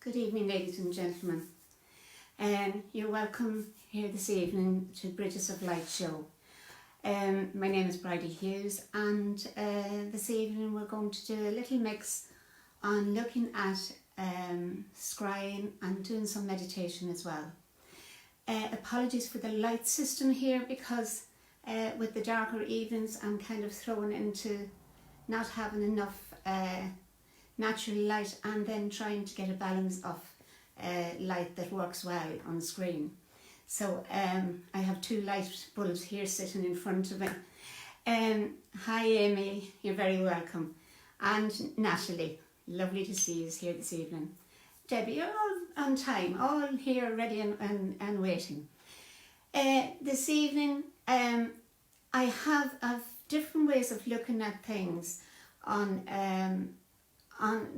Good evening, ladies and gentlemen. You're welcome here this evening to Bridges of Light show. My name is Bridie Hughes, and this evening we're going to do a little mix on looking at scrying and doing some meditation as well. Apologies for the light system here, because with the darker evenings I'm kind of thrown into not having enough natural light, and then trying to get a balance of light that works well on the screen. So I have two light bulbs here sitting in front of me. Hi Amy, you're very welcome. And Natalie, lovely to see you here this evening. Debbie, you're all on time, all here ready and waiting. This evening I have different ways of looking at things on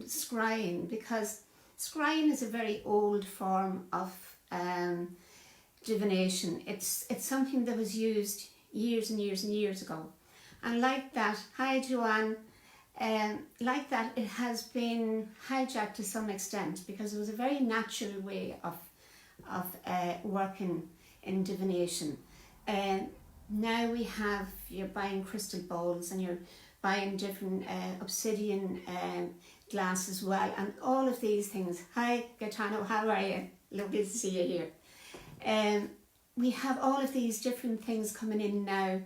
scrying, because scrying is a very old form of divination. It's something that was used years and years and years ago, and like that, hi Joanne, like that it has been hijacked to some extent, because it was a very natural way of working in divination. Now we have, you're buying crystal balls and you're buying different obsidian glass as well, and all of these things. Hi Gaetano, how are you? Lovely to see you here. We have all of these different things coming in now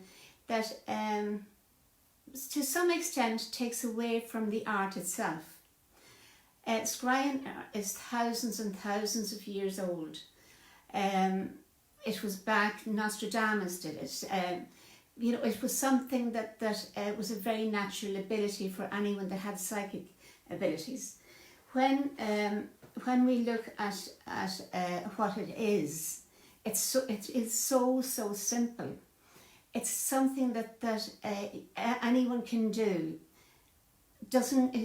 that to some extent takes away from the art itself. Scrying is thousands and thousands of years old. It was back, Nostradamus did it. It was something that was a very natural ability for anyone that had psychic abilities. When we look at what it is so simple. It's something that anyone can do. It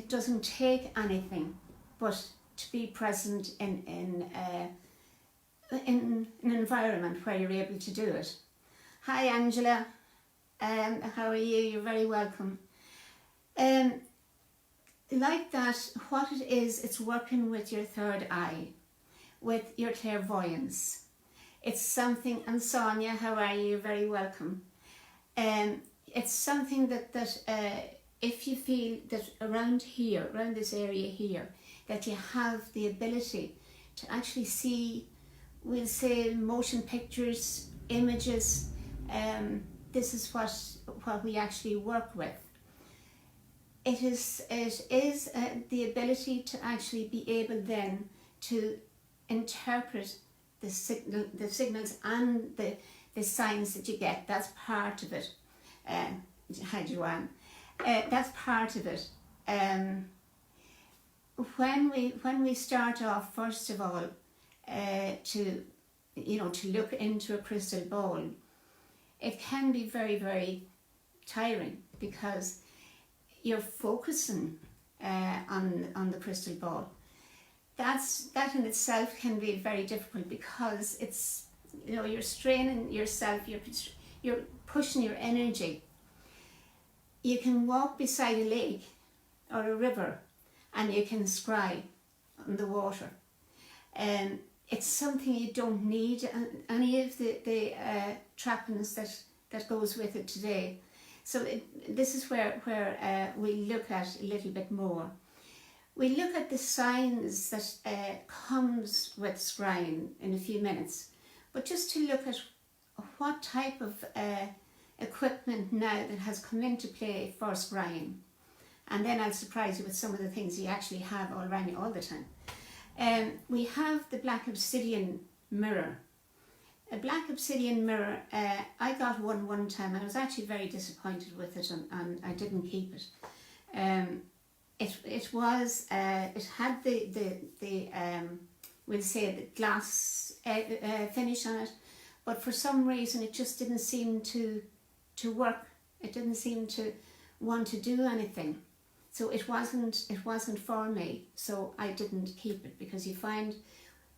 doesn't take anything but to be present in an environment where you're able to do it. Hi Angela. How are you? You're very welcome. Like that, what it is, it's working with your third eye, with your clairvoyance. It's something, and Sonia, how are you? You're very welcome. It's something that if you feel that around here, around this area here, that you have the ability to actually see, we'll say, motion pictures, images, this is what we actually work with. It is the ability to actually be able then to interpret the signals and the signs that you get. That's part of it. Hi Joanne. That's part of it. When we start off, first of all, to look into a crystal ball, it can be very, very tiring, because you're focusing on the crystal ball. That in itself can be very difficult, because it's, you're straining yourself, you're pushing your energy. You can walk beside a lake or a river and you can scry on the water. It's something you don't need any of the trappings that goes with it today. So this is where we look at a little bit more. We look at the signs that comes with scrying in a few minutes, but just to look at what type of equipment now that has come into play for scrying, and then I'll surprise you with some of the things you actually have all around you all the time. We have the black obsidian mirror. A black obsidian mirror, I got one time, and I was actually very disappointed with it, and I didn't keep it. It had the we'll say the glass finish on it, but for some reason it just didn't seem to work. It didn't seem to want to do anything. So it wasn't for me, so I didn't keep it, because you find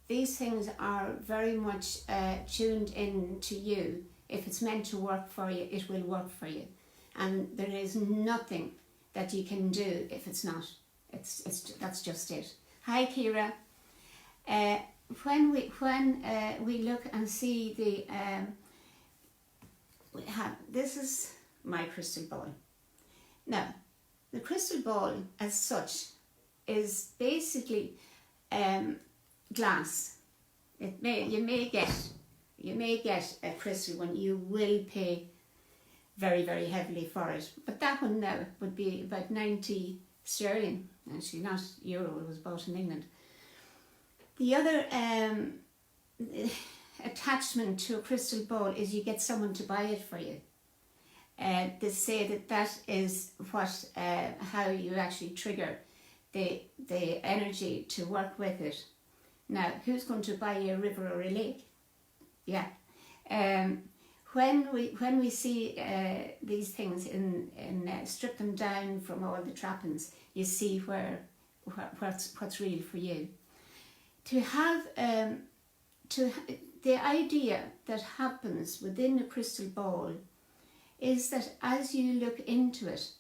these things are very much tuned in to you. If it's meant to work for you, it will work for you, and there is nothing that you can do if it's not. That's just it. Hi Kira. When we look and see this is my crystal ball. Now, the crystal ball as such is basically glass. You may get a crystal one. You will pay very, very heavily for it. But that one now would be about 90 sterling. Actually, not euro, it was bought in England. The other attachment to a crystal ball is you get someone to buy it for you. They say that is what how you actually trigger the energy to work with it. Now, who's going to buy you a river or a lake? Yeah. When we see these things in strip them down from all the trappings, you see what's real for you. To have the idea that happens within a crystal ball is that as you look into it,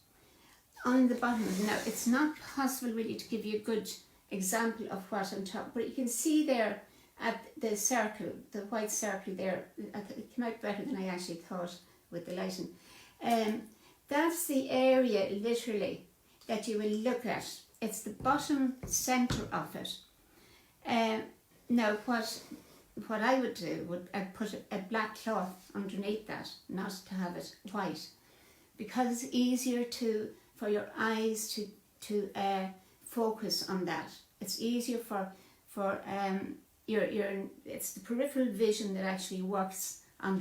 on the bottom, now it's not possible really to give you a good example of what I'm talking, but you can see there at the circle, the white circle there, it came out better than I actually thought with the lighting. That's the area literally that you will look at. It's the bottom centre of it. Now what I would do would put a black cloth underneath that, not to have it white, because it's easier for your eyes to focus on that. It's easier for it's the peripheral vision that actually works on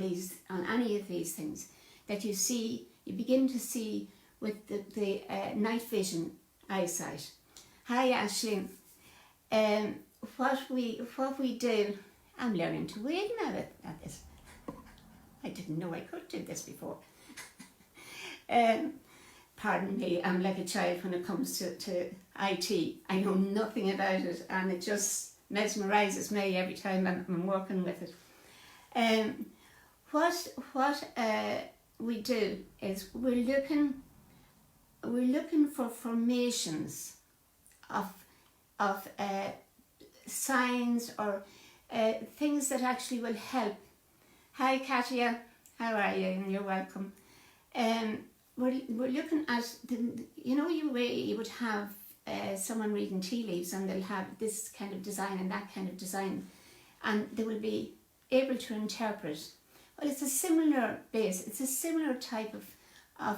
any of these things that you begin to see with the night vision eyesight. Hi Ashley. What we do, I'm learning to wave now at this. I didn't know I could do this before. Pardon me, I'm like a child when it comes to IT. I know nothing about it and it just mesmerises me every time I'm working with it. What we do is we're looking for formations of signs or things that actually will help. Hi Katia, how are you? And you're welcome. We're looking at you would have someone reading tea leaves and they'll have this kind of design and that kind of design, and they will be able to interpret. Well, it's a similar base. It's a similar type of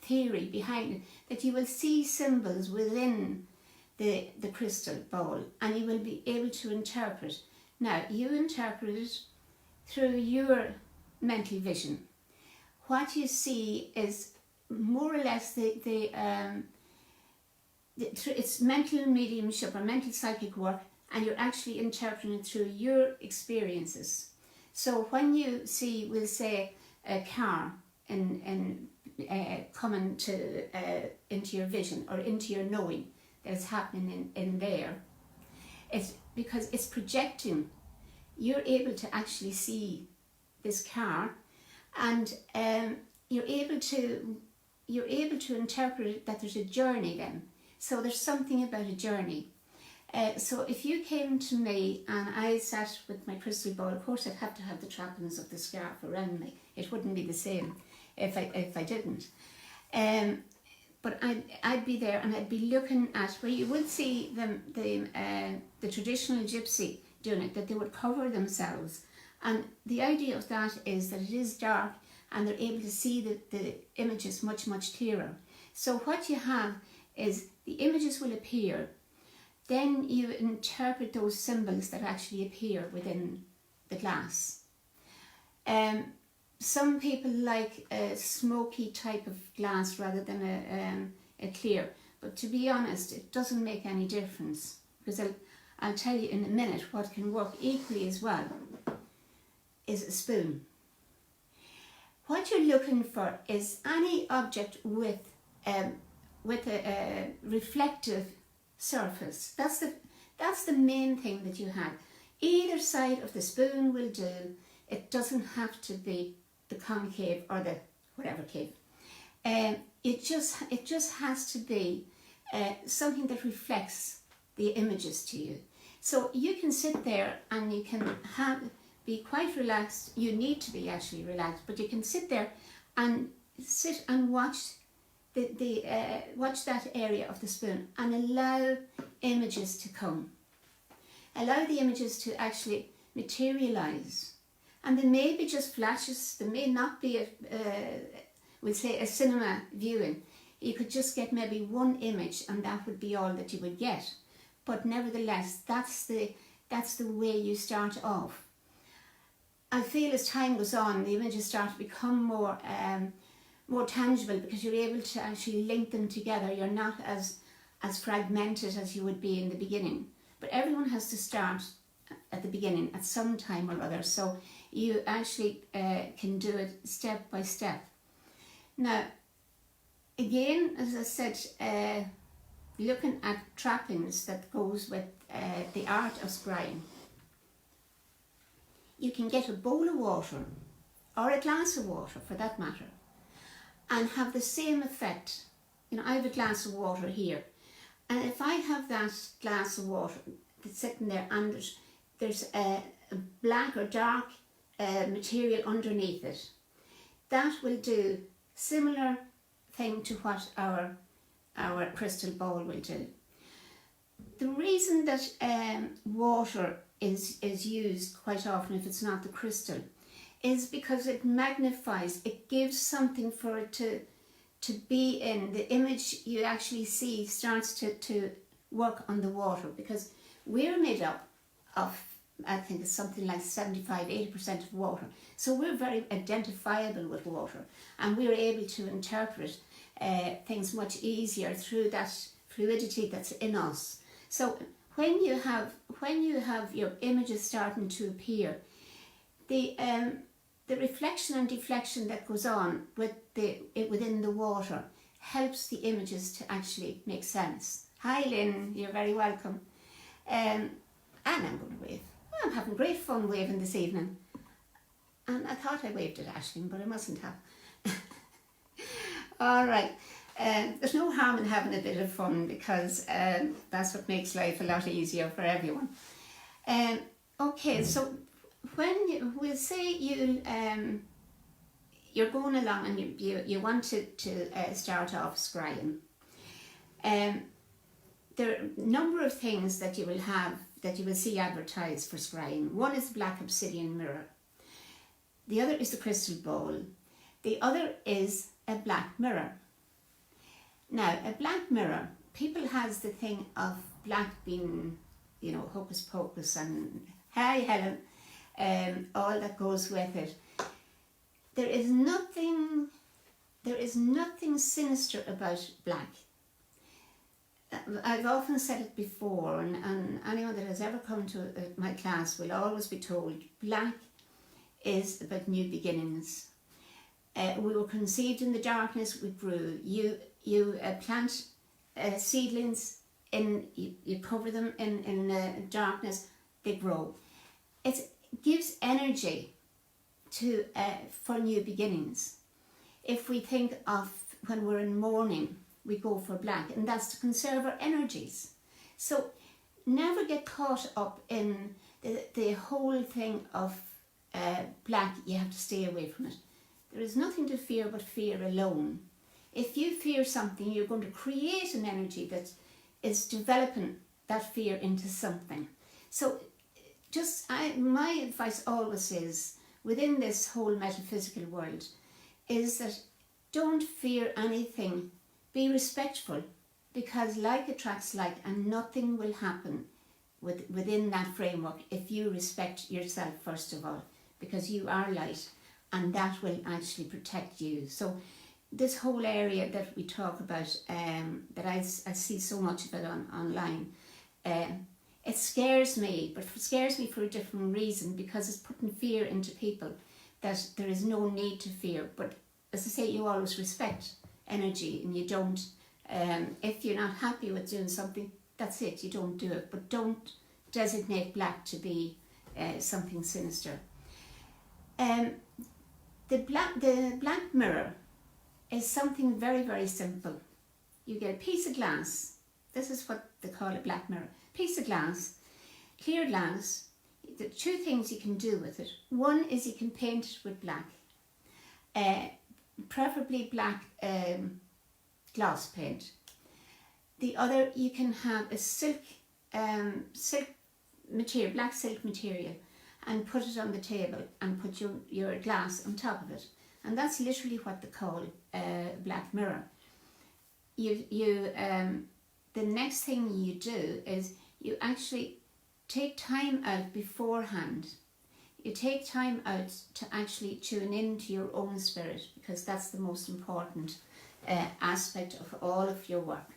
theory behind it, that you will see symbols within the crystal ball and you will be able to interpret. Now, you interpret it through your mental vision. What you see is more or less it's mental mediumship or mental psychic work, and you're actually interpreting it through your experiences. So when you see, we'll say, a car coming into your vision or into your knowing that is happening in there, it's because it's projecting. You're able to actually see this car, and you're able to interpret it that there's a journey then. So there's something about a journey. So if you came to me and I sat with my crystal ball, of course I'd have to have the trappings of the scarf around me. It wouldn't be the same if I didn't. But I'd be there and I'd be looking at where you would see the traditional gypsy doing it, that they would cover themselves. And the idea of that is that it is dark and they're able to see the images much, much clearer. So what you have is the images will appear, then you interpret those symbols that actually appear within the glass. Some people like a smoky type of glass rather than a clear, but to be honest, it doesn't make any difference, because I'll tell you in a minute what can work equally as well is a spoon. What you're looking for is any object with a reflective surface. That's the main thing that you have. Either side of the spoon will do. It doesn't have to be the concave or the whatever cave. It just has to be something that reflects the images to you. So you can sit there and you can be quite relaxed. You need to be actually relaxed, but you can sit there and sit and watch watch that area of the spoon and allow images to come. Allow the images to actually materialize. And they may be just flashes, there may not be we'll say a cinema viewing. You could just get maybe one image and that would be all that you would get. But nevertheless, that's the way you start off. I feel as time goes on, the images start to become more tangible because you're able to actually link them together. You're not as fragmented as you would be in the beginning. But everyone has to start at the beginning at some time or other. So you actually can do it step by step. Now, again, as I said, looking at trappings that goes with the art of scrying. You can get a bowl of water or a glass of water for that matter and have the same effect. You know, I have a glass of water here, and if I have that glass of water that's sitting there and there's a black or dark material underneath it, that will do similar thing to what our crystal ball will do. The reason that water is used quite often, if it's not the crystal, is because it magnifies, it gives something for it to be in. The image you actually see starts to work on the water, because we're made up of, I think it's something like 75-80% of water. So we're very identifiable with water, and we're able to interpret things much easier through that fluidity that's in us. So when you have your images starting to appear, the reflection and deflection that goes on within the water helps the images to actually make sense. Hi Lynn, you're very welcome. And I'm going to wave. I'm having great fun waving this evening. And I thought I waved at Aisling, but I mustn't have. All right. There's no harm in having a bit of fun, because that's what makes life a lot easier for everyone. Okay, so when we'll say you're going along and you want to start off scrying, there are a number of things that you will see advertised for scrying. One is the black obsidian mirror. The other is the crystal ball. The other is a black mirror. Now, a black mirror, people has the thing of black being, you know, hocus pocus and hi Helen, all that goes with it. There is nothing sinister about black. I've often said it before, and anyone that has ever come to my class will always be told black is about new beginnings. We were conceived in the darkness, we grew. You plant seedlings, you cover them in darkness, they grow. It gives energy for new beginnings. If we think of when we're in mourning, we go for black, and that's to conserve our energies. So never get caught up in the whole thing of black. You have to stay away from it. There is nothing to fear but fear alone. If you fear something, you're going to create an energy that is developing that fear into something. So my advice always is, within this whole metaphysical world, is that don't fear anything. Be respectful, because like attracts like, and nothing will happen within that framework if you respect yourself first of all, because you are light, and that will actually protect you. So this whole area that we talk about, that I see so much of it online, it scares me, but it scares me for a different reason, because it's putting fear into people that there is no need to fear. But as I say, you always respect energy, and you don't, if you're not happy with doing something, that's it, you don't do it. But don't designate black to be something sinister. The black mirror is something very, very simple. You get a piece of glass. This is what they call a black mirror. Piece of glass. clear glass. The two things you can do with it. One is you can paint it with black, preferably black gloss paint. The other, you can have a silk material, black silk material, and put it on the table and put your glass on top of it. And that's literally what they call a black mirror. The next thing you do is you actually take time out beforehand. You take time out to actually tune into your own spirit, because that's the most important aspect of all of your work.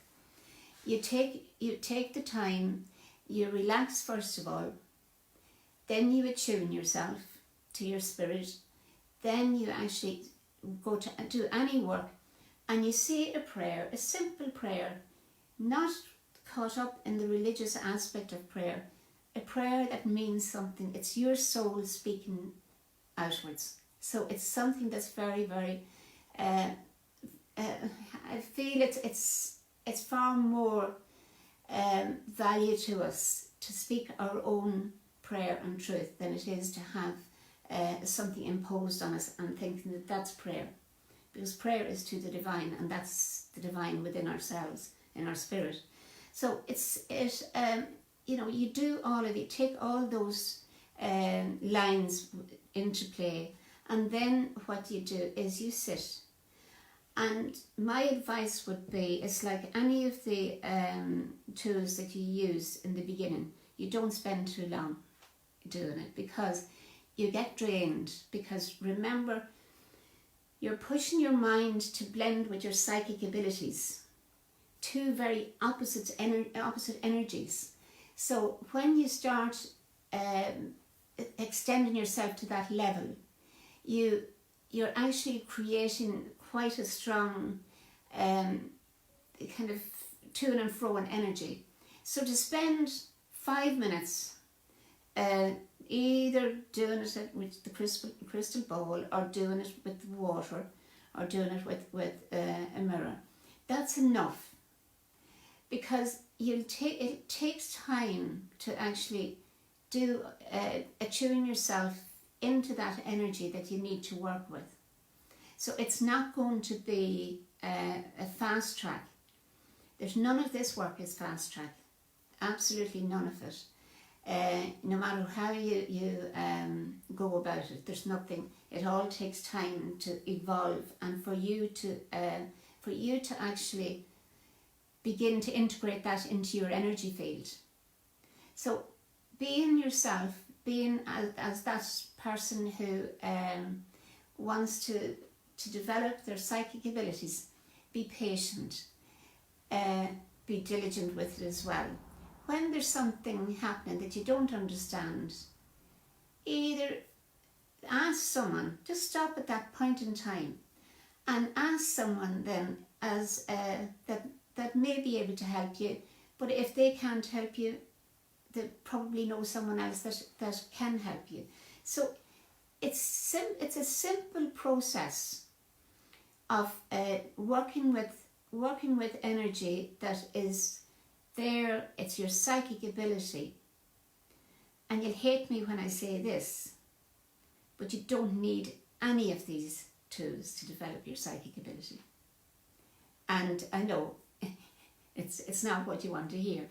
You take the time, you relax first of all, then you attune yourself to your spirit, then you actually go to do any work and you say a prayer, a simple prayer, not caught up in the religious aspect of prayer, a prayer that means something. It's your soul speaking outwards. So it's something that's very, very, I feel it's far more value to us to speak our own prayer and truth than it is to have something imposed on us and thinking that that's prayer. Because prayer is to the divine, and that's the divine within ourselves, in our spirit. So you do all of it, take all those lines into play, and then what you do is you sit. And my advice would be, it's like any of the tools that you use in the beginning, you don't spend too long doing it, because you get drained. Because remember, you're pushing your mind to blend with your psychic abilities, two very opposite energies. So when you start extending yourself to that level, you're actually creating quite a strong kind of to and fro in energy. So to spend 5 minutes either doing it with the crystal bowl, or doing it with water, or doing it with a mirror, that's enough. Because it takes time to actually attune yourself into that energy that you need to work with. So it's not going to be a fast track. There's none of this work is fast track. Absolutely none of it. No matter how you go about it, there's nothing. It all takes time to evolve, and for you to actually begin to integrate that into your energy field. So being yourself, being as that person who wants to develop their psychic abilities, be patient, be diligent with it as well. When there's something happening that you don't understand, either ask someone, just stop at that point in time and ask someone then as that may be able to help you. But if they can't help you, they probably know someone else that can help you. So it's a simple process of working with energy that is there. It's your psychic ability. And you'll hate me when I say this, but you don't need any of these tools to develop your psychic ability. And I know it's not what you want to hear.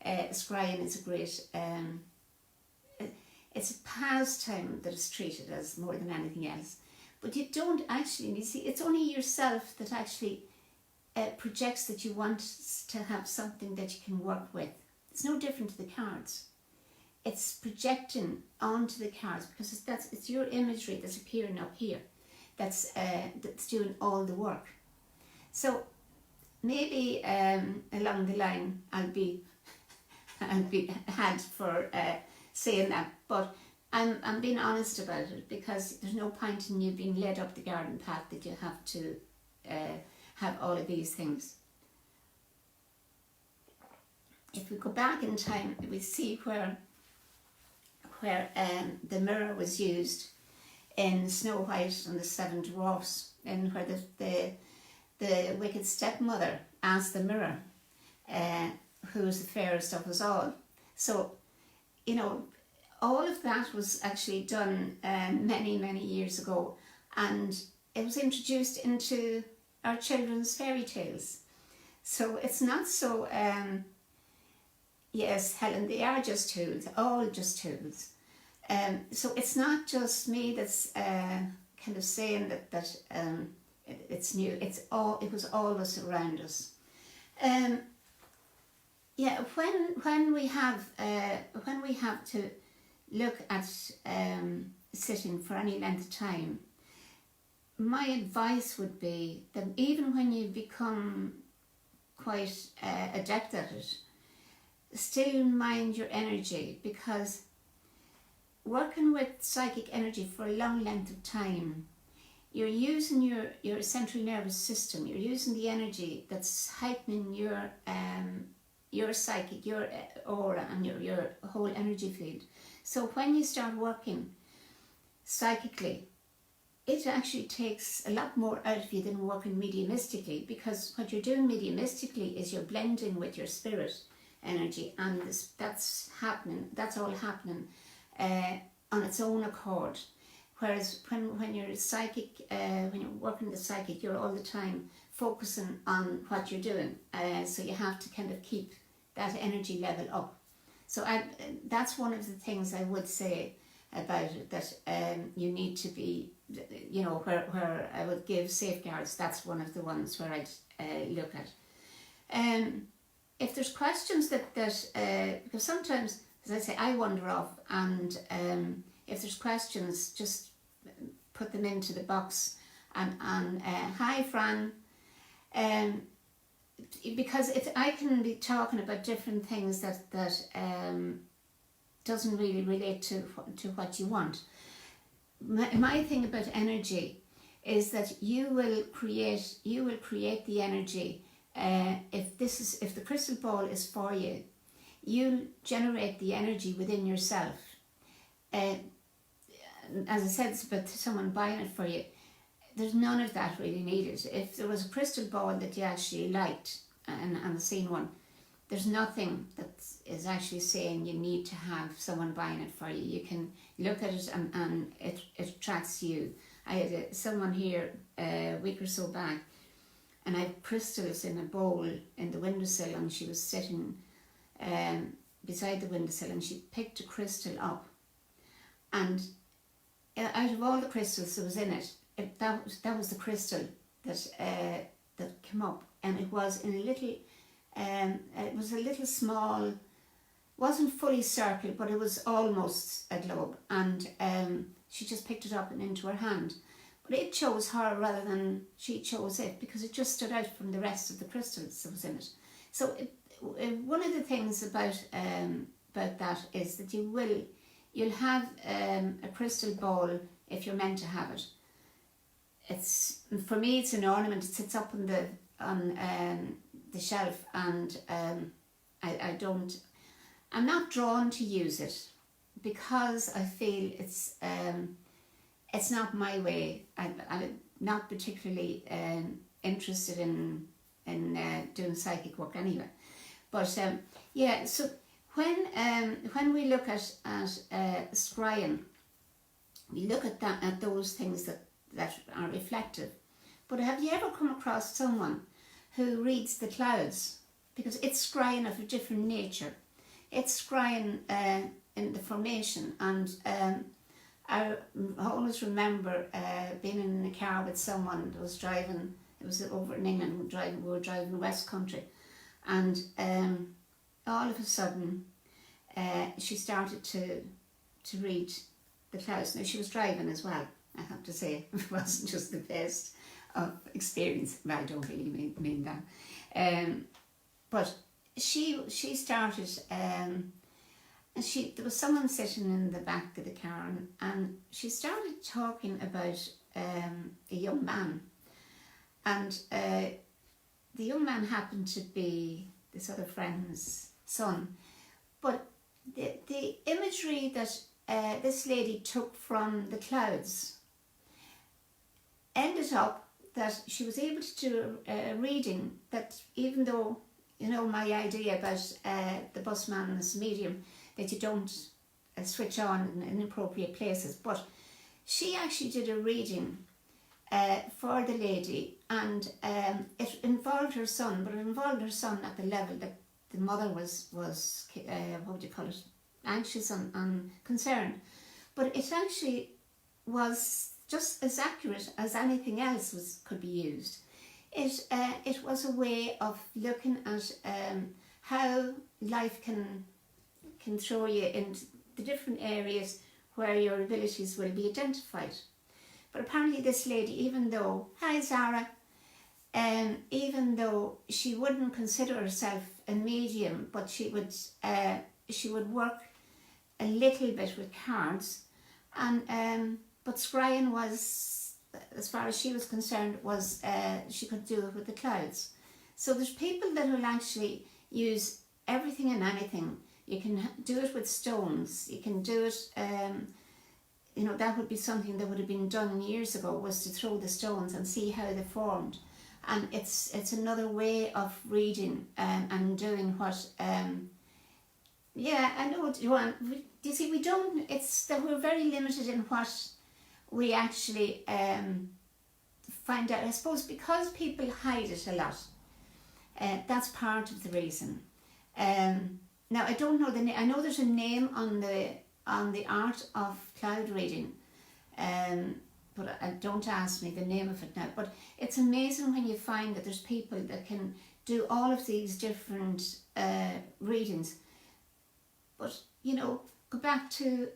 Scrying is a great, it's a pastime that is treated as more than anything else. But you don't actually, you see, it's only yourself that actually projects that you want to have something that you can work with. It's no different to the cards. It's projecting onto the cards, because it's your imagery that's appearing up here that's doing all the work. So maybe along the line I'll be had for saying that, but I'm being honest about it, because there's no point in you being led up the garden path that you have to have all of these things. If we go back in time, we see where the mirror was used in Snow White and the Seven Dwarfs, and where the wicked stepmother asked the mirror, who's the fairest of us all. So you know, all of that was actually done many years ago, and it was introduced into our children's fairy tales. So it's not so, yes, Helen, they are just tools, all just tools. So it's not just me that's kind of saying that it's new. It was always around us. Yeah, when we have to look at sitting for any length of time, my advice would be that even when you become quite adept at it, still mind your energy, because working with psychic energy for a long length of time, you're using your central nervous system, you're using the energy that's heightening your psychic, your aura, and your whole energy field. So when you start working psychically, it actually takes a lot more out of you than working mediumistically, because what you're doing mediumistically is you're blending with your spirit energy, and that's all happening on its own accord. Whereas when you're psychic, when you're working the psychic, you're all the time focusing on what you're doing. So you have to kind of keep that energy level up. So that's one of the things I would say about it, that you need to be, you know, where I would give safeguards, that's one of the ones where I'd look at. If there's questions that because sometimes, as I say, I wander off, and if there's questions, just put them into the box. And hi, Fran. Because I can be talking about different things that doesn't really relate to what you want. My thing about energy is that you will create the energy. If the crystal ball is for you, you'll generate the energy within yourself. As I said, it's about someone buying it for you. There's none of that really needed. If there was a crystal ball that you actually liked and seen one, there's nothing that is actually saying you need to have someone buying it for you. You can look at it and it attracts you. I had someone here a week or so back, and I had crystals in a bowl in the windowsill, and she was sitting beside the windowsill, and she picked a crystal up, and out of all the crystals that was in it, that was the crystal that came up, and it was in a little, it was a little small, wasn't fully circle, but it was almost a globe, and she just picked it up and into her hand. But it chose her rather than she chose it, because it just stood out from the rest of the crystals that was in it. So one of the things about that is that you'll have a crystal ball if you're meant to have it. For me, it's an ornament. It sits up on the shelf, and I'm not drawn to use it, because I feel it's not my way. I'm not particularly interested in doing psychic work anyway. But yeah, so when we look at scrying, we look at those things that are reflective. But have you ever come across someone who reads the clouds? Because it's scrying of a different nature. It's scrying in the formation, and I always remember being in a car with someone that was driving. It was over in England. We were driving the West Country, and all of a sudden, she started to read the clouds. Now, she was driving as well, I have to say. It wasn't just the best of experience. Well, I don't really mean that. But she started, and there was someone sitting in the back of the car, and she started talking about a young man. And the young man happened to be this other friend's son. But the imagery that this lady took from the clouds ended up that she was able to do a reading that, even though, you know, my idea about the busman as medium, that you don't switch on in appropriate places. But she actually did a reading for the lady, and it involved her son, but it involved her son at the level that the mother was what would you call it, anxious and concerned. But it actually was just as accurate as anything else could be used. It was a way of looking at how life can throw you into the different areas where your abilities will be identified. But apparently this lady, even though, hi Zara, even though she wouldn't consider herself a medium, but she would work a little bit with cards, and but scrying was, as far as she was concerned, was she could do it with the clouds. So there's people that will actually use everything and anything. You can do it with stones. You can do it. You know, that would be something that would have been done years ago, was to throw the stones and see how they formed. And it's another way of reading and doing what. Yeah, I know, Joanne. You see, we don't. It's that we're very limited in what we actually find out. I suppose because people hide it a lot. That's part of the reason. Now I don't know the name. I know there's a name on the art of cloud reading, but don't ask me the name of it now. But it's amazing when you find that there's people that can do all of these different readings. But you know, go back to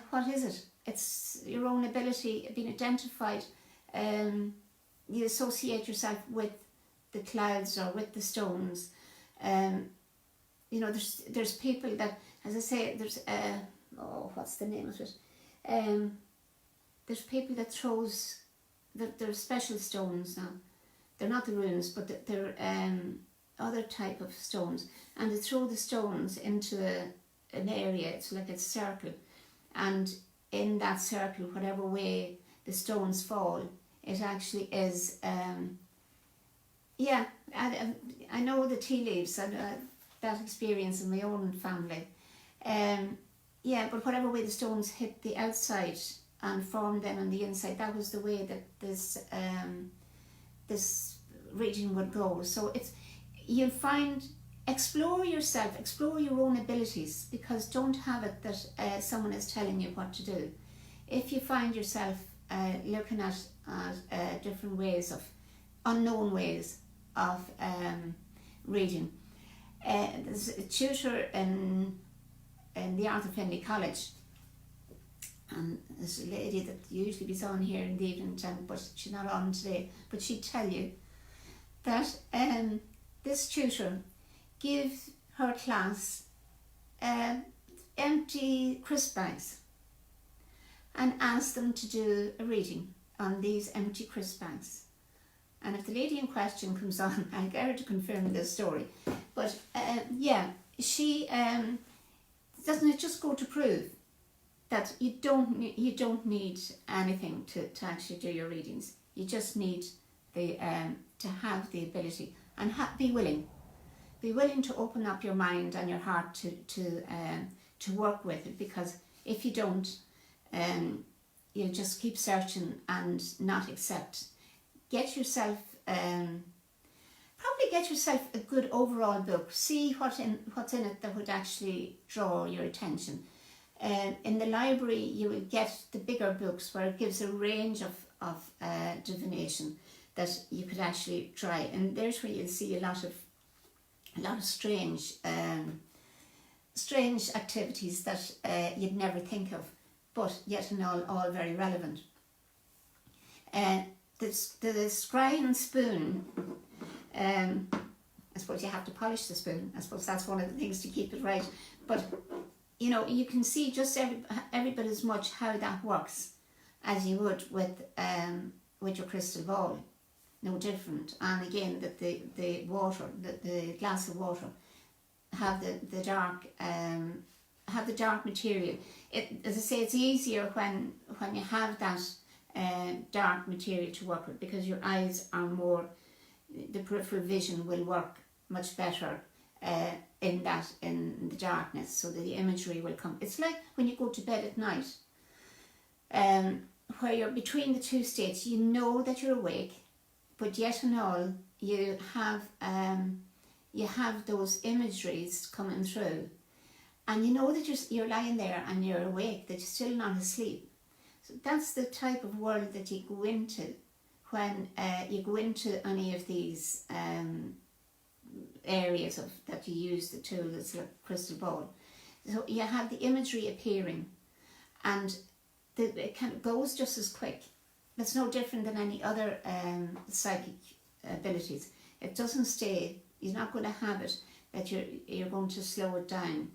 what is it? It's your own ability being identified. You associate yourself with the clouds or with the stones. You know, there's people that, as I say, there's what's the name of it? There's people that throws, they're special stones now. They're not the runes, but they're other type of stones, and they throw the stones into an area. It's like a circle, and in that circle, whatever way the stones fall, it actually is. Yeah, I know the tea leaves, and that experience in my own family. Yeah, but whatever way the stones hit the outside and formed them on the inside, that was the way that this reading would go. So you'll find, explore yourself, explore your own abilities, because don't have it that someone is telling you what to do. If you find yourself looking at different ways of, unknown ways of reading, there's a tutor in the Art of Finley College, and there's a lady that usually be on here in the evening time, but she's not on today, but she'd tell you that this tutor gives her class empty crisp bags and asks them to do a reading on these empty crisp bags. And if the lady in question comes on, I'll get her to confirm this story. But yeah, she doesn't it just go to prove that you don't need anything to actually do your readings. You just need the to have the ability, and be willing to open up your mind and your heart to work with it. Because if you don't, you'll just keep searching and not accept. Get yourself probably get yourself a good overall book. See what's in it that would actually draw your attention. In the library, you will get the bigger books where it gives a range of divination that you could actually try, and there's where you'll see a lot of strange activities that you'd never think of, but yet and all very relevant. The scrying spoon, I suppose you have to polish the spoon. I suppose that's one of the things to keep it right. But you know, you can see just every bit as much how that works as you would with your crystal ball. No different. And again, that the water, the glass of water, have the dark material. As I say, it's easier when you have that dark material to work with, because your eyes are more, the peripheral vision will work much better in the darkness, so that the imagery will come. It's like when you go to bed at night, where you're between the two states. You know that you're awake, but yet and all you have those imageries coming through, and you know that you're lying there and you're awake, that you're still not asleep. So that's the type of world that you go into when you go into any of these areas that you use the tool that's like crystal ball. So you have the imagery appearing, and it kind of goes just as quick. It's no different than any other psychic abilities. It doesn't stay. You're not going to have it that you're going to slow it down.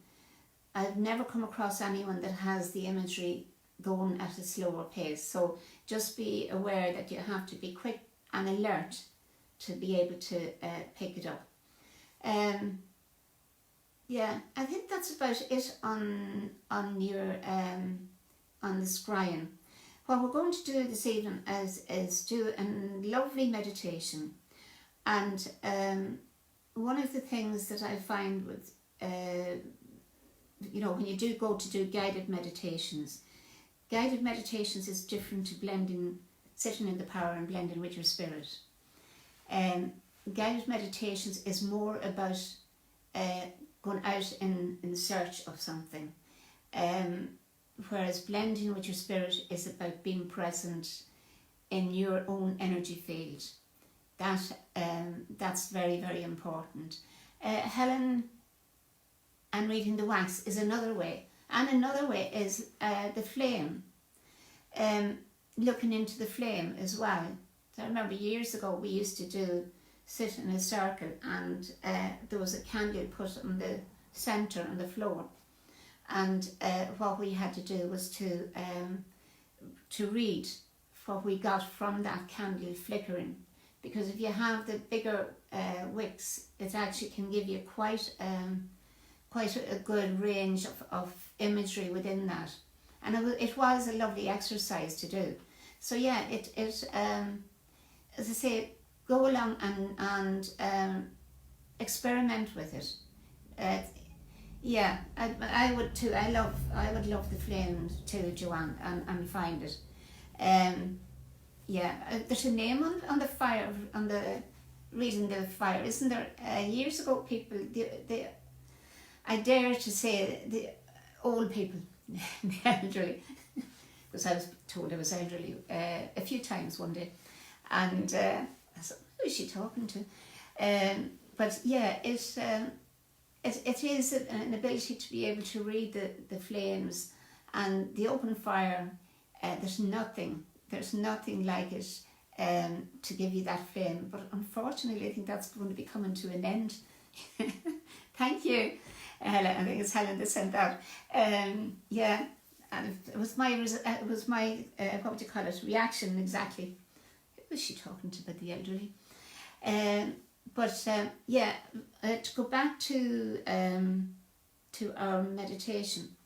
I've never come across anyone that has the imagery going at a slower pace. So just be aware that you have to be quick and alert to be able to pick it up. Yeah, I think that's about it on your on the scrying. What we're going to do this evening is do a lovely meditation, and one of the things that I find with when you do go to do guided meditations is different to sitting in the power and blending with your spirit. Guided meditations is more about going out in search of something, whereas blending with your spirit is about being present in your own energy field. That's very, very important. Helen and reading the wax is another way, and another way is the flame, looking into the flame as well. So I remember years ago we used to sit in a circle, and there was a candle put on the centre on the floor, and what we had to do was to read what we got from that candle flickering, because if you have the bigger wicks, it actually can give you quite a good range of imagery within that, and it was a lovely exercise to do. So yeah, it as I say, go along and experiment with it. Yeah, I would too. I would love the flame too, Joanne, and find it. Yeah, there's a name on the fire, on the reading the fire, isn't there? Years ago, people, I dare to say the old people, the elderly, because I was told I was elderly a few times one day, and I thought, who is she talking to? But yeah, it is an ability to be able to read the flames and the open fire. There's nothing like it to give you that flame. But unfortunately, I think that's going to be coming to an end. Thank you, Helen. I think it's Helen that sent that. Yeah, and it was my what would you call it, reaction exactly. Who was she talking to about the elderly? But yeah, to go back to our meditation.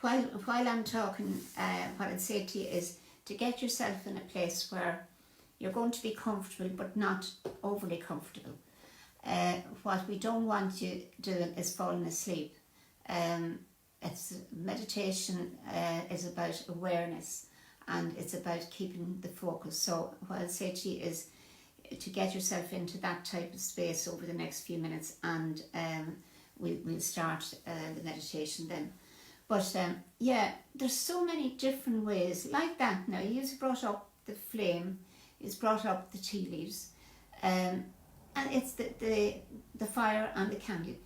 While I'm talking, what I'd say to you is to get yourself in a place where you're going to be comfortable, but not overly comfortable. What we don't want you doing is falling asleep. Meditation is about awareness, and it's about keeping the focus. So what I'd say to you is to get yourself into that type of space over the next few minutes, and we'll start the meditation then. But yeah, there's so many different ways like that. Now, you've brought up the flame, you've brought up the tea leaves, and it's the fire and the candle.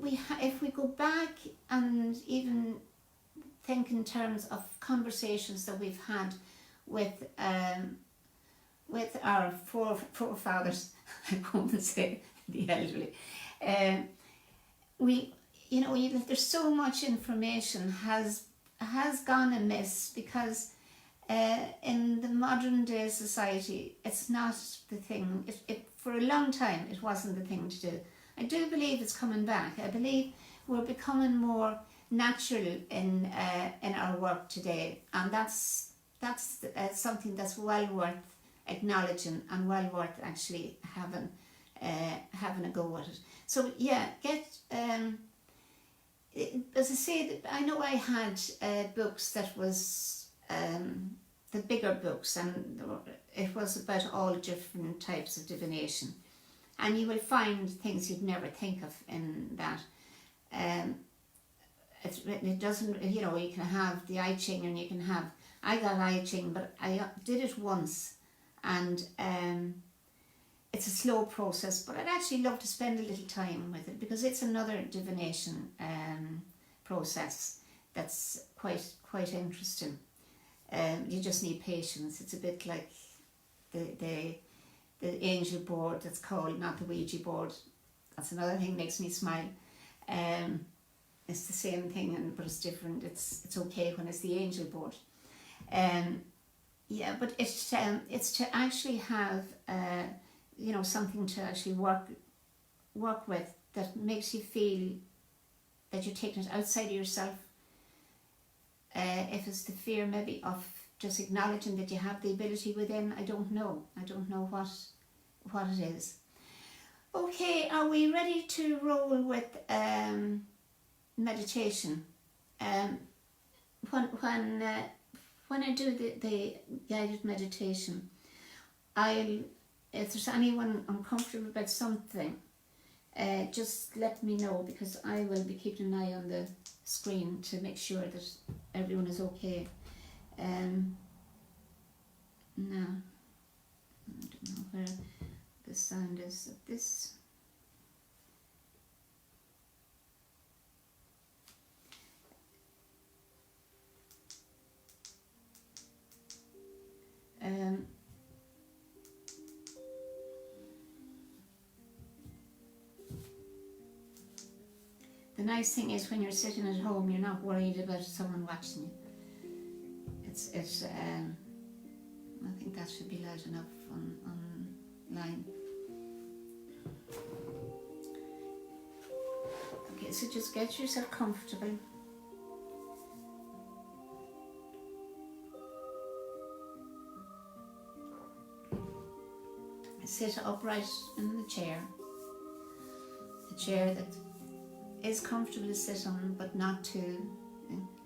If we go back and even think in terms of conversations that we've had with our forefathers, I won't say the elderly, there's so much information has gone amiss because in the modern day society, it's not the thing. For a long time, it wasn't the thing to do. I do believe it's coming back. I believe we're becoming more natural in our work today, and that's something that's well worth acknowledging and well worth actually having having a go at it. So yeah, get as I say, I know I had books that was the bigger books, and it was about all different types of divination, and you will find things you'd never think of in that. It doesn't, you know, you can have the I Ching, and you can have, I got I Ching, but I did it once, and it's a slow process, but I'd actually love to spend a little time with it, because it's another divination process that's quite interesting. You just need patience. It's a bit like the angel board that's called, not the Ouija board. That's another thing makes me smile. It's the same thing, but it's different. It's okay when it's the angel board. Yeah, but it's to actually have you know, something to actually work with that makes you feel that you're taking it outside of yourself. If it's the fear maybe of just acknowledging that you have the ability within, I don't know what it is. Okay, are we ready to roll with meditation? When I do the guided meditation, if there's anyone uncomfortable about something, just let me know, because I will be keeping an eye on the screen to make sure that everyone is okay. Now, I don't know where the sound is of this. The nice thing is, when you're sitting at home, you're not worried about someone watching you. I think that should be loud enough online. Okay, so just get yourself comfortable. Sit upright in the chair that is comfortable to sit on, but not too.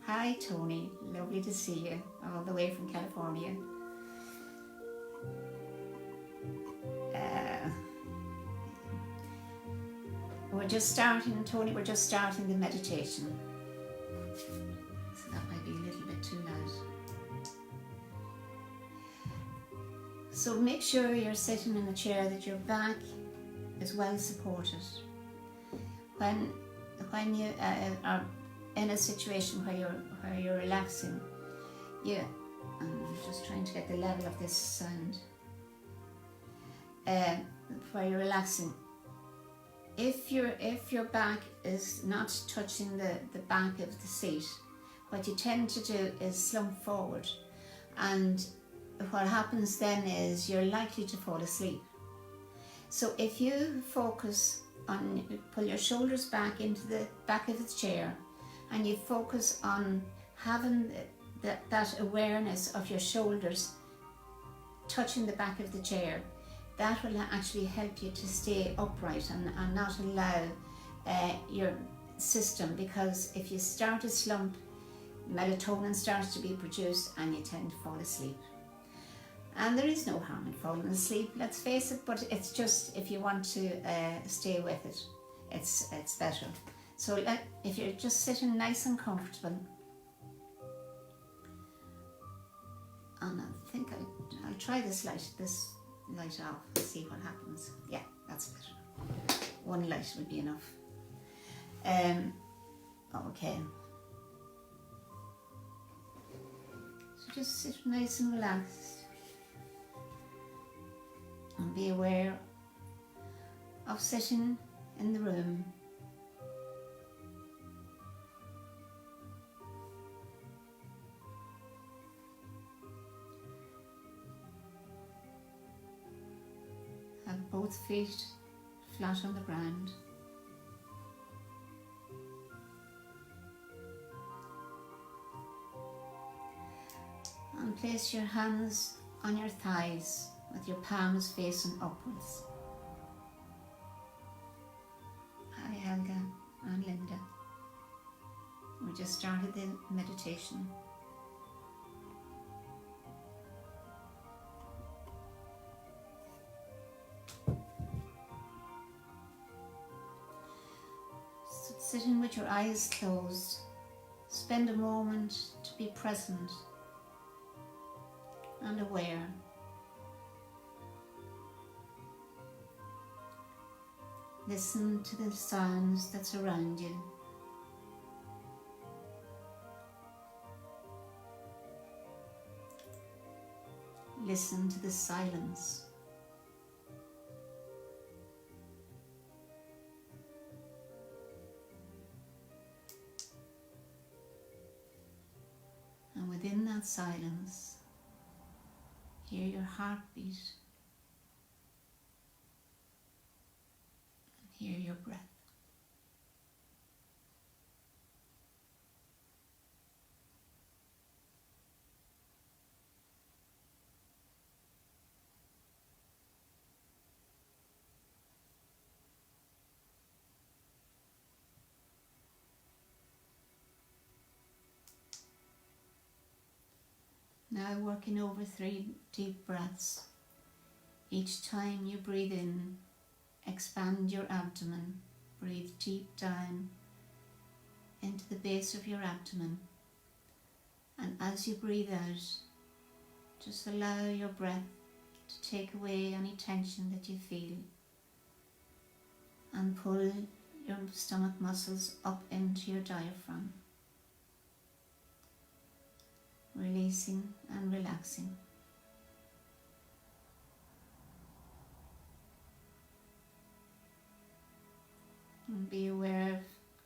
Hi Tony, lovely to see you, all the way from California. We're just starting, Tony, we're just starting the meditation. So that might be a little bit too loud. So make sure you're sitting in a chair that your back is well supported. When you are in a situation where you're relaxing, I'm just trying to get the level of this sound. Where you're relaxing, if your back is not touching the back of the seat, what you tend to do is slump forward, and what happens then is you're likely to fall asleep. So if you focus on, pull your shoulders back into the back of the chair, and you focus on having that awareness of your shoulders touching the back of the chair, that will actually help you to stay upright and not allow your system, because if you start to slump, melatonin starts to be produced and you tend to fall asleep. And there is no harm in falling asleep, let's face it, but it's just, if you want to stay with it, it's better. So if you're just sitting nice and comfortable, and I think I'll try this light off and see what happens. Yeah, that's better. One light would be enough. Okay. So just sit nice and relaxed. And be aware of sitting in the room. Have both feet flat on the ground. And place your hands on your thighs with your palms facing upwards. just started the meditation. So sitting with your eyes closed, spend a moment to be present and aware. Listen to the sounds that surround you. Listen to the silence. And within that silence, hear your heartbeat. And hear your breath. Now working over 3 deep breaths. Each time you breathe in, expand your abdomen. Breathe deep down into the base of your abdomen. And as you breathe out, just allow your breath to take away any tension that you feel and pull your stomach muscles up into your diaphragm. Releasing and relaxing. And be aware of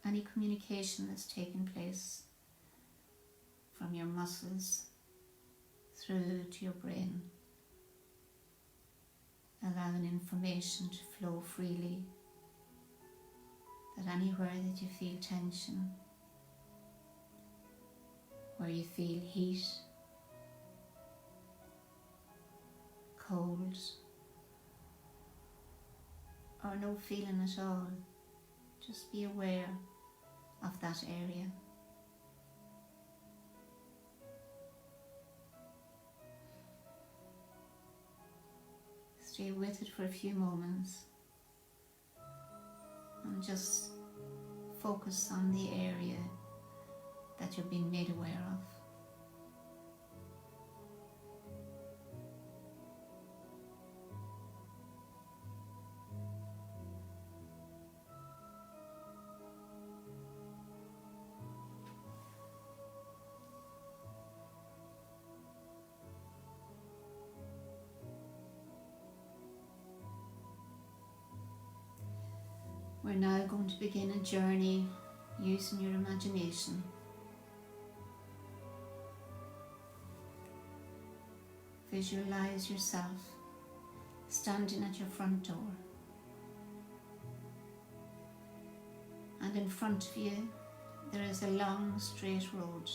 any communication that's taking place from your muscles through to your brain, allowing information to flow freely, that anywhere that you feel tension, where you feel heat, cold, or no feeling at all, just be aware of that area. Stay with it for a few moments and just focus on the area that you're being made aware of. We're now going to begin a journey using your imagination. Visualize yourself standing at your front door. And in front of you, there is a long straight road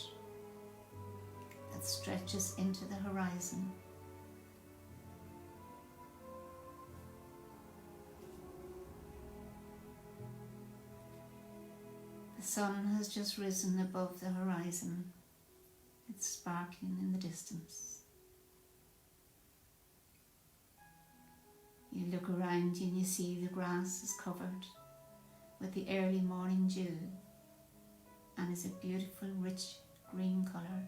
that stretches into the horizon. The sun has just risen above the horizon. It's sparkling in the distance. You look around you and you see the grass is covered with the early morning dew and is a beautiful rich green colour.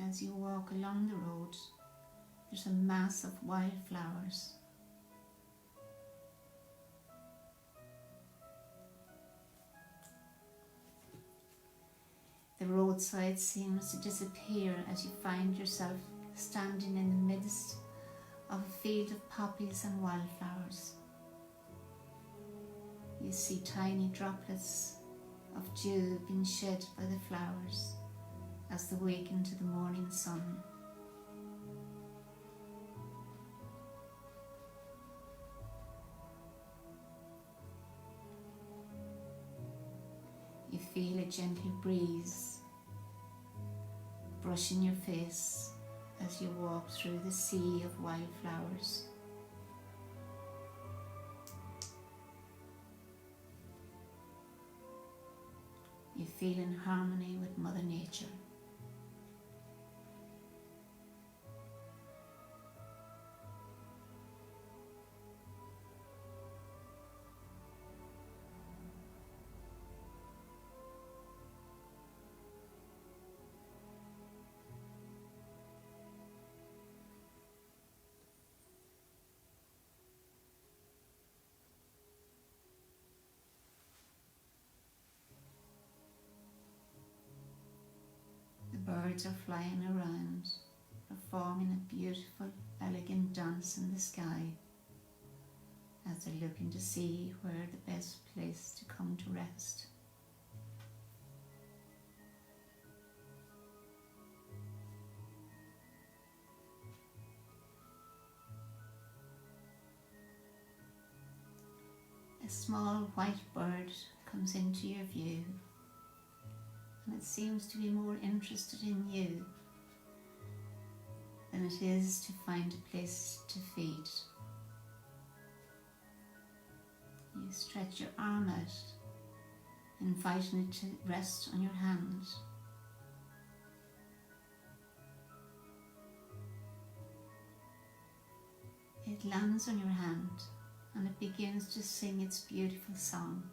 As you walk along the road, there's a mass of wildflowers. The roadside seems to disappear as you find yourself standing in the midst of a field of poppies and wildflowers. You see tiny droplets of dew being shed by the flowers as they wake into the morning sun. You feel a gentle breeze brushing your face as you walk through the sea of wildflowers. feel in harmony with Mother Nature. Birds are flying around, performing a beautiful, elegant dance in the sky as they're looking to see where the best place to come to rest. A small white bird comes into your view, and it seems to be more interested in you than it is to find a place to feed. You stretch your arm out, inviting it to rest on your hand. It lands on your hand and it begins to sing its beautiful song.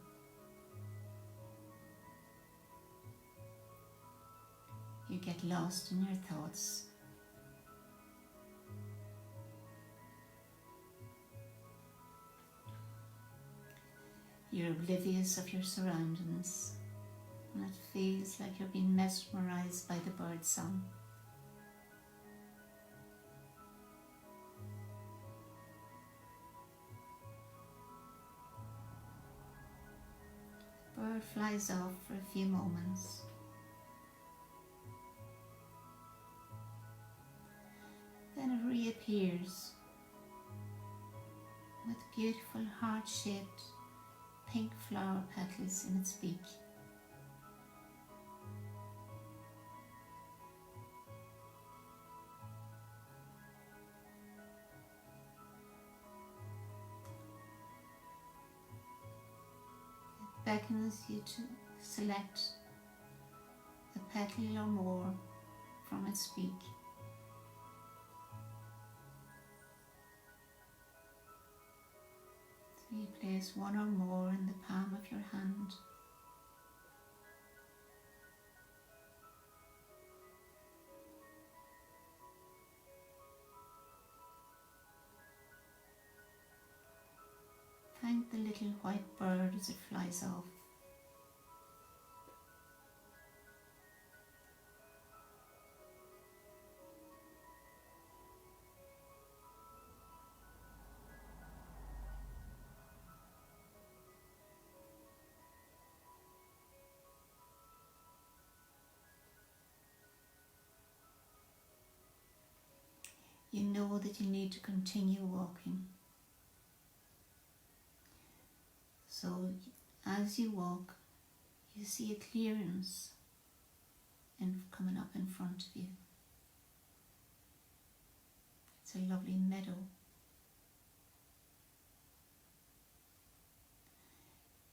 You get lost in your thoughts. You're oblivious of your surroundings, and it feels like you're being mesmerized by the bird song. The bird flies off for a few moments. Then it reappears with beautiful heart-shaped pink flower petals in its beak. It beckons you to select a petal or more from its beak. So you place one or more in the palm of your hand. Thank the little white bird as it flies off. You know that you need to continue walking. So as you walk, you see a clearance coming up in front of you. It's a lovely meadow.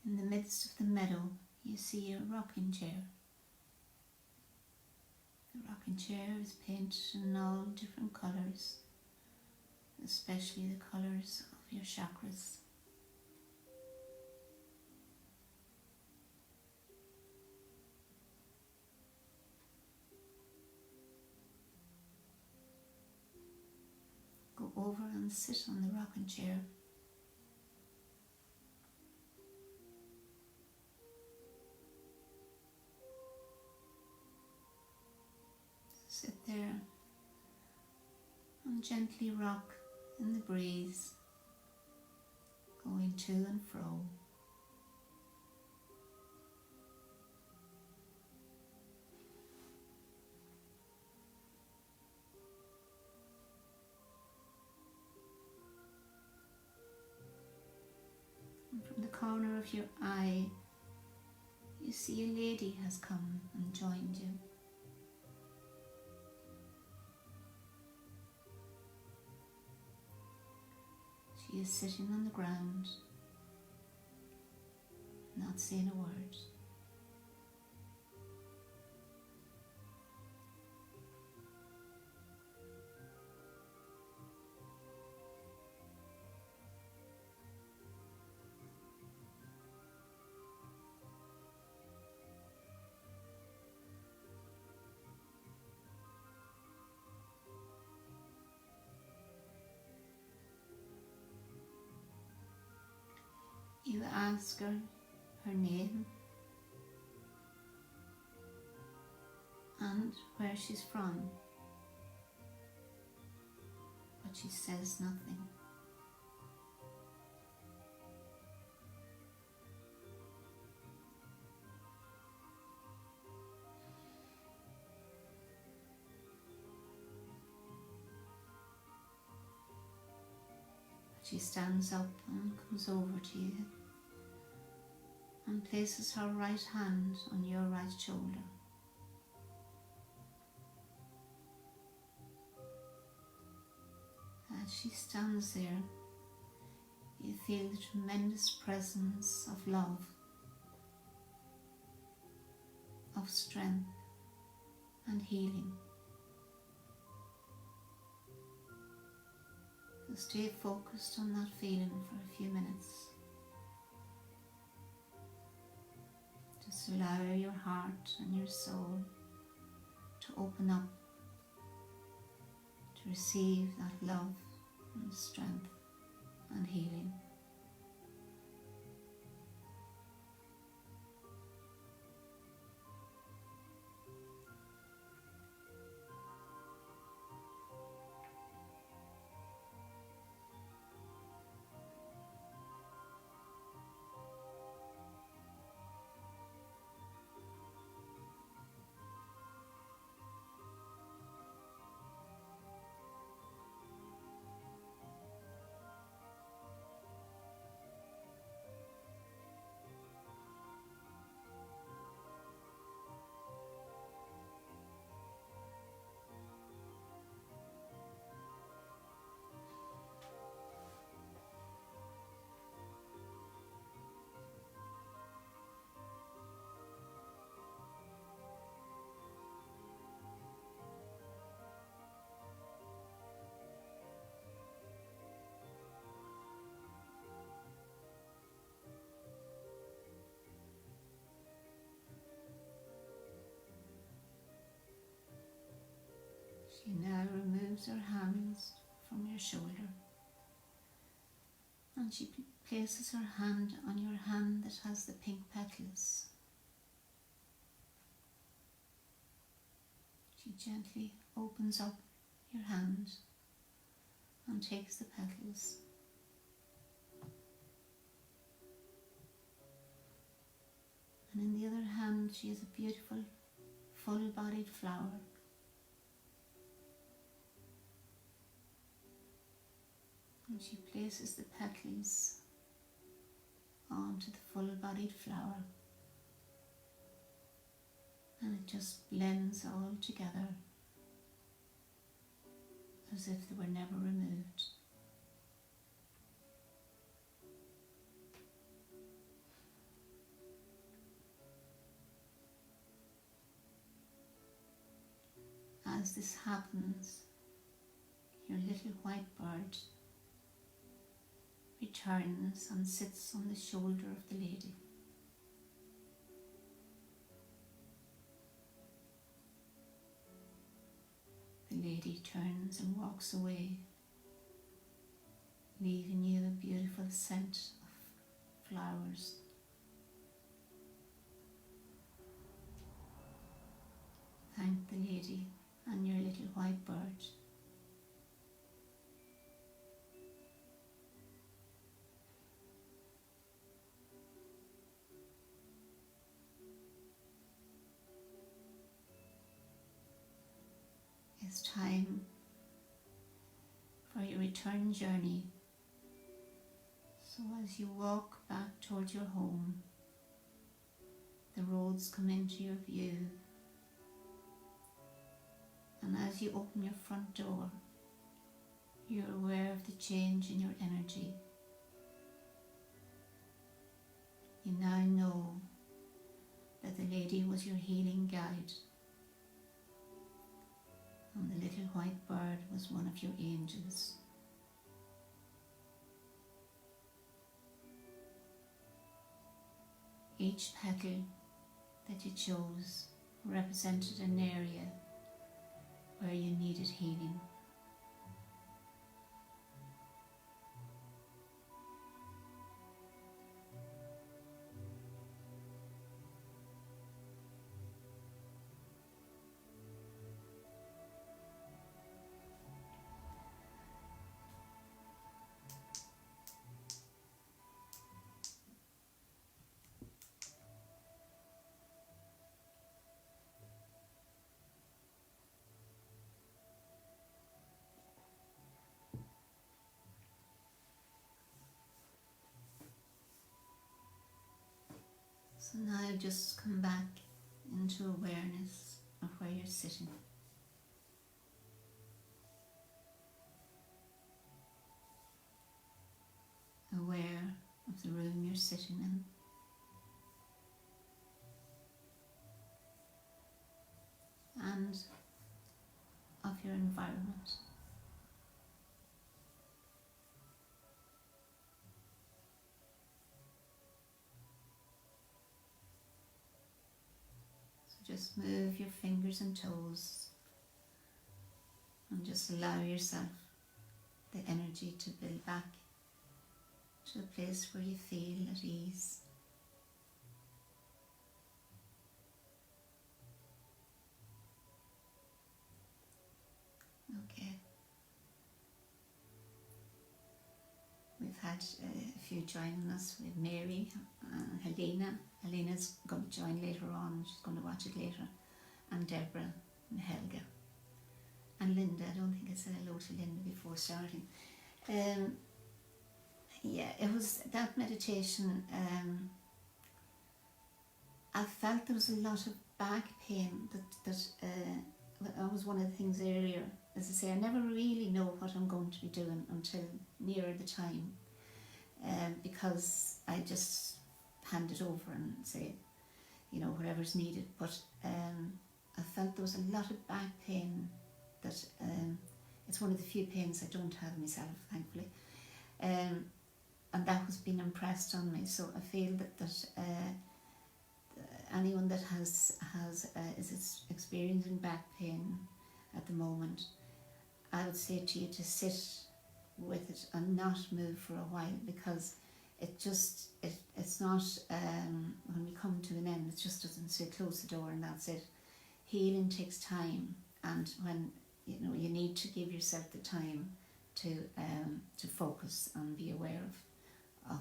In the midst of the meadow, you see a rocking chair. The rocking chair is painted in all different colours, especially the colours of your chakras. Go over and sit on the rocking chair. Sit there and gently rock in the breeze, going to and fro. And from the corner of your eye, you see a lady has come and joined you. She is sitting on the ground, not saying a word. You ask her her name and where she's from, but she says nothing. She stands up and comes over to you and places her right hand on your right shoulder. As she stands there, you feel the tremendous presence of love, of strength and healing. So stay focused on that feeling for a few minutes. Just allow your heart and your soul to open up to receive that love and strength and healing. She now removes her hands from your shoulder and she places her hand on your hand that has the pink petals. She gently opens up your hand and takes the petals. And in the other hand she has a beautiful full-bodied flower. And she places the petals onto the full-bodied flower, and it just blends all together as if they were never removed. As this happens, your little white bird returns and sits on the shoulder of the lady. The lady turns and walks away, leaving you a beautiful scent of flowers. Thank the lady and your little white bird. It's time for your return journey. So as you walk back towards your home, the roads come into your view. And as you open your front door, you're aware of the change in your energy. You now know that the lady was your healing guide, and the little white bird was one of your angels. Each petal that you chose represented an area where you needed healing. So now just come back into awareness of where you're sitting. Aware of the room you're sitting in. And of your environment. So just move your fingers and toes and just allow yourself the energy to build back to a place where you feel at ease. Okay. We've had a few joining us. We have Mary, Helena. Helena's going to join later on. She's going to watch it later. And Deborah and Helga. And Linda. I don't think I said hello to Linda before starting. Yeah, it was that meditation. I felt there was a lot of back pain. That was one of the things earlier. As I say, I never really know what I'm going to be doing until nearer the time, because I just hand it over and say, you know, whatever's needed. But I felt there was a lot of back pain that it's one of the few pains I don't have myself, thankfully. And that was being impressed on me. So I feel that anyone that is experiencing back pain at the moment, I would say to you to sit with it and not move for a while, because it's not, when we come to an end, it just doesn't say close the door and that's it. Healing takes time, and when you need to give yourself the time to focus and be aware of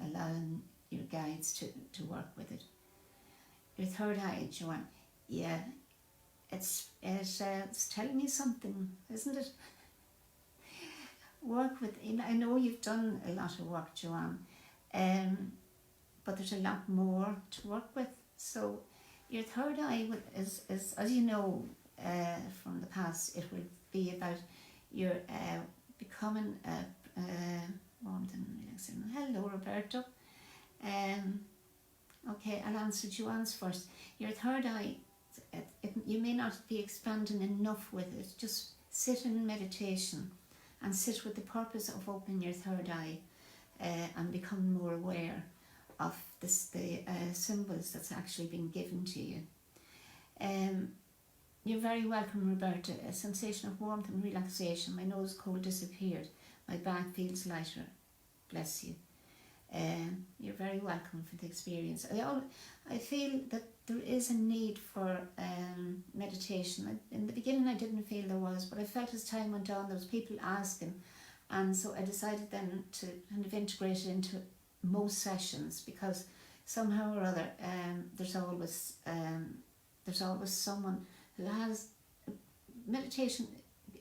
allowing your guides to work with it. Your third eye, Joanne, yeah, it's telling me something, isn't it? Work with, I know you've done a lot of work, Joanne, but there's a lot more to work with. So your third eye is as you know from the past, it will be about your becoming warmth and relaxation. Hello, Roberto. Okay, I'll answer Joanne's first. Your third eye, you may not be expanding enough with it. Just sit in meditation and sit with the purpose of opening your third eye and become more aware of the symbols that's actually been given to you. You're very welcome, Roberta. A sensation of warmth and relaxation. My nose cold disappeared. My back feels lighter. Bless you. You're very welcome for the experience. I feel that there is a need for meditation. In the beginning I didn't feel there was, but I felt as time went on there was people asking, and so I decided then to kind of integrate it into most sessions, because somehow or other there's always someone who has meditation.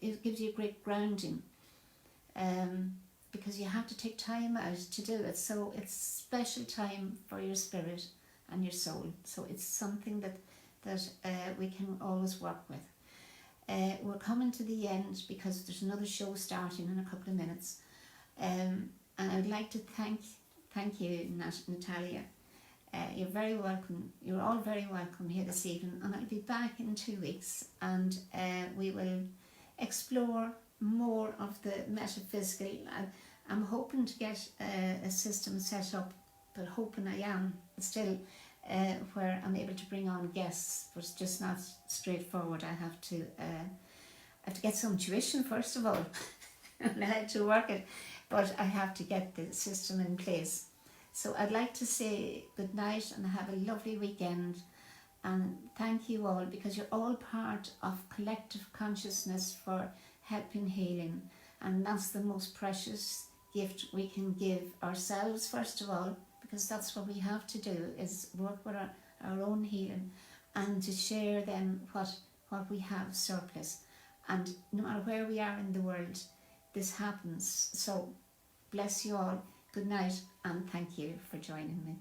It gives you a great grounding, because you have to take time out to do it. So it's special time for your spirit and your soul. So it's something that we can always work with. We're coming to the end because there's another show starting in a couple of minutes. And I'd like to thank you, Natalia. You're very welcome. You're all very welcome here this evening, and I'll be back in 2 weeks, and we will explore more of the metaphysical. I'm hoping to get a system set up, but hoping I am still, where I'm able to bring on guests, but it's just not straightforward. I have to get some tuition first of all, and I had to work it, but I have to get the system in place. So I'd like to say good night and have a lovely weekend, and thank you all, because you're all part of collective consciousness for helping healing, and that's the most precious gift we can give ourselves first of all, because that's what we have to do, is work with our own healing, and to share then what we have surplus. And no matter where we are in the world, this happens. So bless you all. Good night, and thank you for joining me.